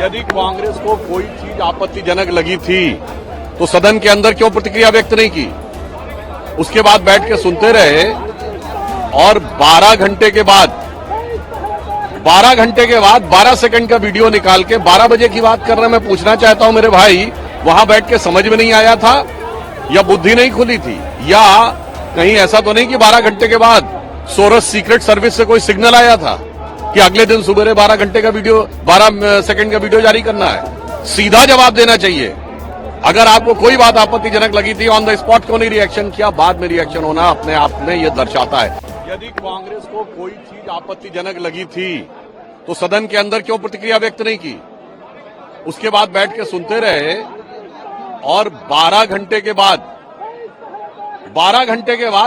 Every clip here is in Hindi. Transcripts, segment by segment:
यदि कांग्रेस को कोई चीज आपत्तिजनक लगी थी तो सदन के अंदर क्यों प्रतिक्रिया व्यक्त नहीं की? उसके बाद बैठ के सुनते रहे और 12 घंटे के बाद 12 सेकंड का वीडियो निकाल के 12 बजे की बात कर रहे हैं। मैं पूछना चाहता हूं मेरे भाई, वहां बैठ के समझ में नहीं आया था या बुद्धि नहीं खुली थी, या कहीं ऐसा तो नहीं कि 12 घंटे के बाद सोरस सीक्रेट सर्विस से कोई सिग्नल आया था कि अगले दिन सुबह 12 सेकंड का वीडियो जारी करना है? सीधा जवाब देना चाहिए। अगर आपको कोई बात आपत्तिजनक लगी थी, ऑन द स्पॉट क्यों नहीं रिएक्शन किया? बाद में रिएक्शन होना अपने आप में यह दर्शाता है। यदि कांग्रेस को कोई चीज आपत्तिजनक लगी थी तो सदन के अंदर क्यों प्रतिक्रिया व्यक्त नहीं की? उसके बाद बैठ के सुनते रहे और 12 घंटे के बाद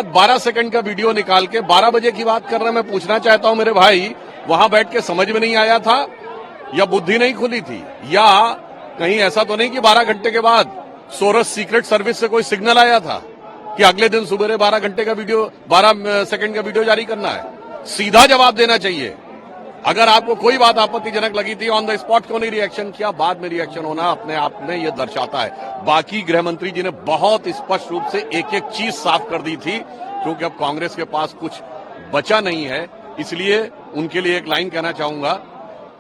12 सेकंड का वीडियो निकाल के 12 बजे की बात कर रहे हैं। मैं पूछना चाहता हूं मेरे भाई, वहां बैठ के समझ में नहीं आया था या बुद्धि नहीं खुली थी, या कहीं ऐसा तो नहीं कि 12 घंटे के बाद सोरस सीक्रेट सर्विस से कोई सिग्नल आया था कि अगले दिन सुबह 12 सेकंड का वीडियो जारी करना है? सीधा जवाब देना चाहिए। अगर आपको कोई बात आपत्तिजनक लगी थी, ऑन द स्पॉट क्यों नहीं रिएक्शन किया? बाद में रिएक्शन होना अपने आप में यह दर्शाता है। बाकी गृह मंत्री जी ने बहुत स्पष्ट रूप से एक एक चीज साफ कर दी थी, क्योंकि अब कांग्रेस के पास कुछ बचा नहीं है। इसलिए उनके लिए एक लाइन कहना चाहूंगा,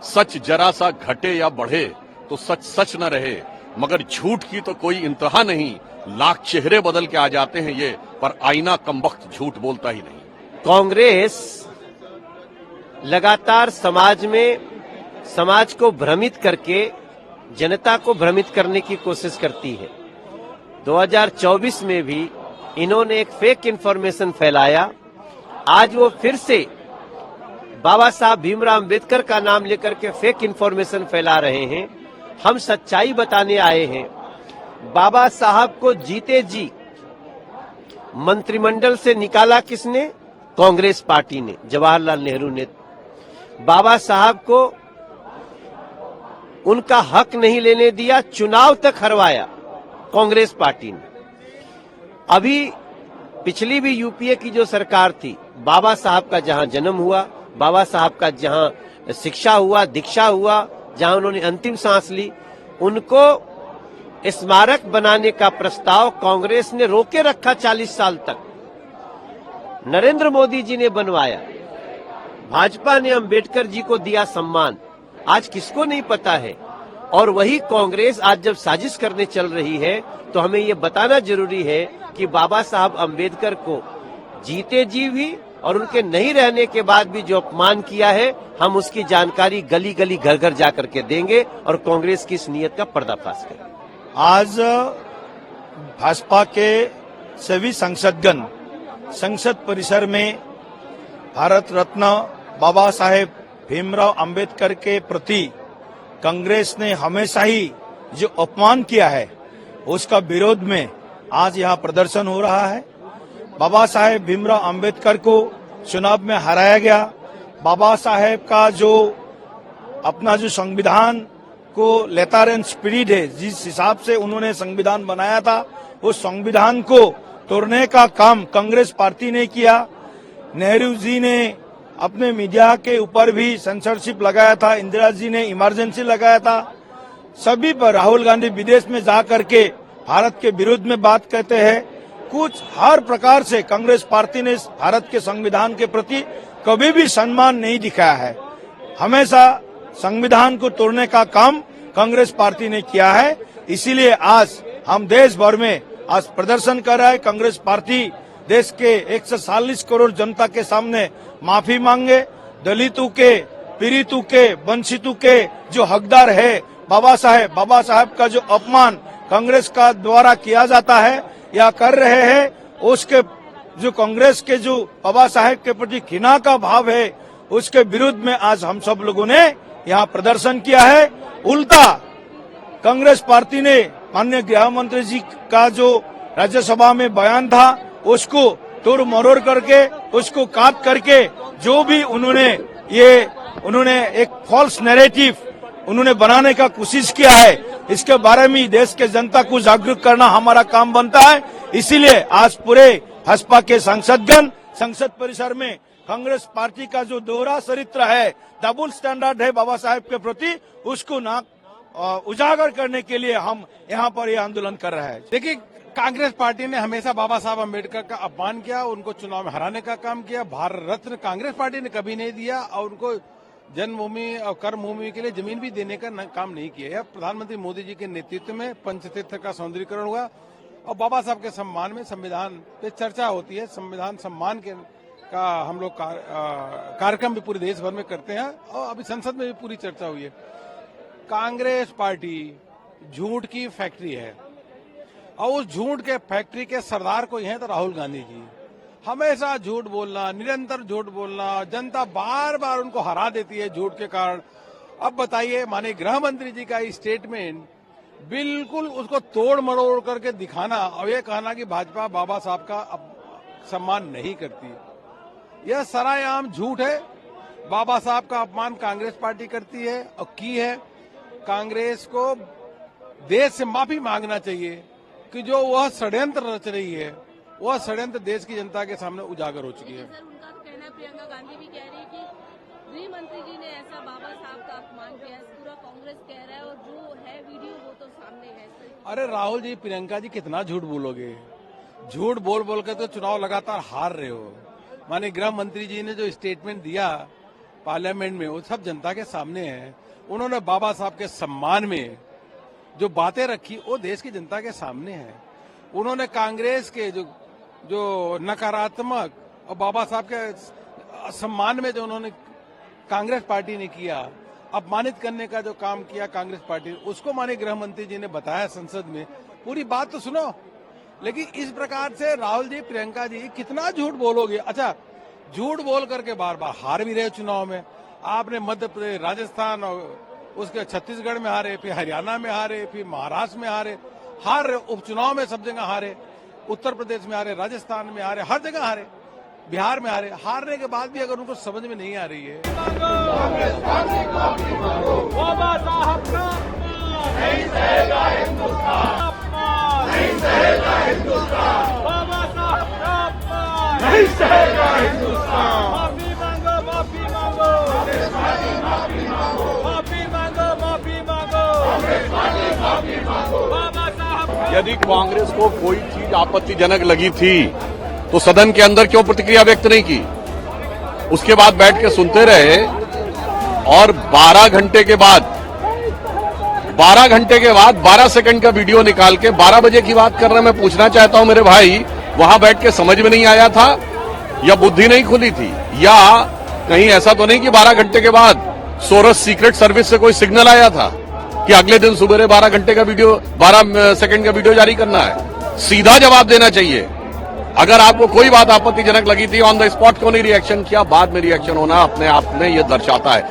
सच जरा सा घटे या बढ़े तो सच सच न रहे, मगर झूठ की तो कोई इंतहा नहीं। लाख चेहरे बदल के आ जाते हैं ये, पर आईना कमबख्त झूठ बोलता ही नहीं। कांग्रेस लगातार समाज को भ्रमित करके जनता को भ्रमित करने की कोशिश करती है। 2024 में भी इन्होंने एक फेक इंफॉर्मेशन फैलाया। आज वो फिर से बाबा साहब भीमराव अंबेडकर का नाम लेकर के फेक इंफॉर्मेशन फैला रहे हैं। हम सच्चाई बताने आए हैं। बाबा साहब को जीते जी मंत्रिमंडल से निकाला किसने? कांग्रेस पार्टी ने, जवाहरलाल नेहरू ने। बाबा साहब को उनका हक नहीं लेने दिया, चुनाव तक हरवाया कांग्रेस पार्टी ने। अभी पिछली भी यूपीए की जो सरकार थी, बाबा साहब का जहां जन्म हुआ, बाबा साहब का जहां शिक्षा हुआ, दीक्षा हुआ, जहां उन्होंने अंतिम सांस ली, उनको स्मारक बनाने का प्रस्ताव कांग्रेस ने रोके रखा 40 साल तक। नरेंद्र मोदी जी ने बनवाया, भाजपा ने अंबेडकर जी को दिया सम्मान। आज किसको नहीं पता है? और वही कांग्रेस आज जब साजिश करने चल रही है तो हमें ये बताना जरूरी है कि बाबा साहब अंबेडकर को जीते जी भी और उनके नहीं रहने के बाद भी जो अपमान किया है, हम उसकी जानकारी गली गली घर घर जाकर के देंगे और कांग्रेस की इस नीयत का पर्दाफाश करेंगे। आज भाजपा के सभी सांसदगण संसद परिसर में भारत रत्न बाबा साहेब भीमराव अंबेडकर के प्रति कांग्रेस ने हमेशा ही जो अपमान किया है उसका विरोध में आज यहाँ प्रदर्शन हो रहा है। बाबा साहेब भीमराव अंबेडकर को चुनाव में हराया गया। बाबा साहेब का जो अपना जो संविधान को लेटर एंड स्पिरिट है, जिस हिसाब से उन्होंने संविधान बनाया था, उस संविधान को तोड़ने का काम कांग्रेस पार्टी ने किया। नेहरू जी ने अपने मीडिया के ऊपर भी सेंसरशिप लगाया था, इंदिरा जी ने इमरजेंसी लगाया था, सभी पर राहुल गांधी विदेश में जा करके भारत के विरुद्ध में बात कहते हैं। कुछ हर प्रकार से कांग्रेस पार्टी ने भारत के संविधान के प्रति कभी भी सम्मान नहीं दिखाया है। हमेशा संविधान को तोड़ने का काम कांग्रेस पार्टी ने किया है। इसीलिए आज हम देश भर में आज प्रदर्शन कर रहा है। कांग्रेस पार्टी देश के 140 करोड़ जनता के सामने माफी मांगे। दलितों के, पीड़ितों के, वंचितों के जो हकदार है, बाबा साहेब का जो अपमान कांग्रेस का द्वारा किया जाता है या कर रहे हैं, उसके जो कांग्रेस के जो बाबा साहेब के प्रति घृणा का भाव है, उसके विरुद्ध में आज हम सब लोगों ने यहाँ प्रदर्शन किया है। उल्टा कांग्रेस पार्टी ने माननीय गृह मंत्री जी का जो राज्यसभा में बयान था, उसको तोड़ मरोड़ करके, उसको काट करके जो भी उन्होंने एक फॉल्स नैरेटिव उन्होंने बनाने का कोशिश किया है, इसके बारे में देश के जनता को जागरूक करना हमारा काम बनता है। इसीलिए आज पूरे भाजपा के सांसदगण संसद परिसर में कांग्रेस पार्टी का जो दोहरा चरित्र है, डबल स्टैंडर्ड है बाबा साहेब के प्रति, उसको उजागर करने के लिए हम यहाँ पर ये आंदोलन कर रहे हैं। देखिए, कांग्रेस पार्टी ने हमेशा बाबा साहब अम्बेडकर का अपमान किया, उनको चुनाव में हराने का काम किया। भारत रत्न कांग्रेस पार्टी ने कभी नहीं दिया और उनको जन्मभूमि और कर्मभूमि के लिए जमीन भी देने का काम नहीं किया। यह प्रधानमंत्री मोदी जी के नेतृत्व में पंचतीर्थ का सौंदर्यीकरण हुआ और बाबा साहब के सम्मान में संविधान पे चर्चा होती है। संविधान सम्मान का हम लोग कार्यक्रम भी पूरे देश भर में करते हैं और अभी संसद में भी पूरी चर्चा हुई है। कांग्रेस पार्टी झूठ की फैक्ट्री है और उस झूठ के फैक्ट्री के सरदार को हैं तो राहुल गांधी जी। हमेशा झूठ बोलना, निरंतर झूठ बोलना, जनता बार बार उनको हरा देती है झूठ के कारण। अब बताइए, माननीय गृह मंत्री जी का स्टेटमेंट बिल्कुल उसको तोड़ मरोड़ करके दिखाना और ये कहना कि भाजपा बाबा साहब का सम्मान नहीं करती, यह सरायाम झूठ है। बाबा साहब का अपमान कांग्रेस पार्टी करती है और की है। कांग्रेस को देश से माफी मांगना चाहिए कि जो वह षड्यंत्र रच रही है, वह षड्यंत्र देश की जनता के सामने उजागर हो चुकी है। सर, उनका तो कहना है, प्रियंका गांधी भी कह रही है कि गृह मंत्री जी ने ऐसा बाबा साहब का अपमान किया है, पूरा कांग्रेस कह रहा है और जो है वीडियो वो तो सामने है। अरे राहुल जी, प्रियंका जी कितना झूठ बोलोगे? झूठ बोल बोल के तो चुनाव लगातार हार रहे हो। माननीय गृह मंत्री जी ने जो स्टेटमेंट दिया पार्लियामेंट में, वो सब जनता के सामने है। उन्होंने बाबा साहब के सम्मान में जो बातें रखी वो देश की जनता के सामने है। उन्होंने कांग्रेस के जो नकारात्मक और बाबा साहब के सम्मान में जो उन्होंने कांग्रेस पार्टी ने किया, अपमानित करने का जो काम किया कांग्रेस पार्टी, उसको माननीय गृह मंत्री जी ने बताया संसद में। पूरी बात तो सुनो। लेकिन इस प्रकार से राहुल जी, प्रियंका जी कितना झूठ बोलोगे? अच्छा, झूठ बोल करके बार बार हार भी रहे चुनाव में। आपने मध्य प्रदेश, राजस्थान और उसके छत्तीसगढ़ में हारे, फिर हरियाणा में हारे, फिर महाराष्ट्र में हारे, उपचुनाव में सब जगह हारे, उत्तर प्रदेश में हारे, राजस्थान में हारे, हर जगह हारे, बिहार में हारे। हारने के बाद भी अगर उनको समझ में नहीं आ रही है, बाबा साहब का नहीं सहेगा हिंदुस्तान, नहीं सहेगा हिंदुस्तान, बाबा साहब का नहीं सहेगा हिंदुस्तान। माफी मांगो, माफी मांगो, माफी मांगो, माफी मांगो, माफी मांगो, माफी मांगो। बाबा साहब, यदि कांग्रेस को कोई चीज आपत्तिजनक लगी थी तो सदन के अंदर क्यों प्रतिक्रिया व्यक्त नहीं की? उसके बाद बैठ के सुनते रहे और 12 घंटे के बाद 12 सेकंड का वीडियो निकाल के 12 बजे की बात कर रहे हैं। मैं पूछना चाहता हूं मेरे भाई, वहां बैठ के समझ में नहीं आया था या बुद्धि नहीं खुली थी, या कहीं ऐसा तो नहीं कि 12 घंटे के बाद सोरस सीक्रेट सर्विस से कोई सिग्नल आया था कि अगले दिन सुबह 12 सेकंड का वीडियो जारी करना है? सीधा जवाब देना चाहिए। अगर आपको कोई बात आपत्तिजनक लगी थी, ऑन द स्पॉट क्यों नहीं रिएक्शन किया? बाद में रिएक्शन होना अपने आप में यह दर्शाता है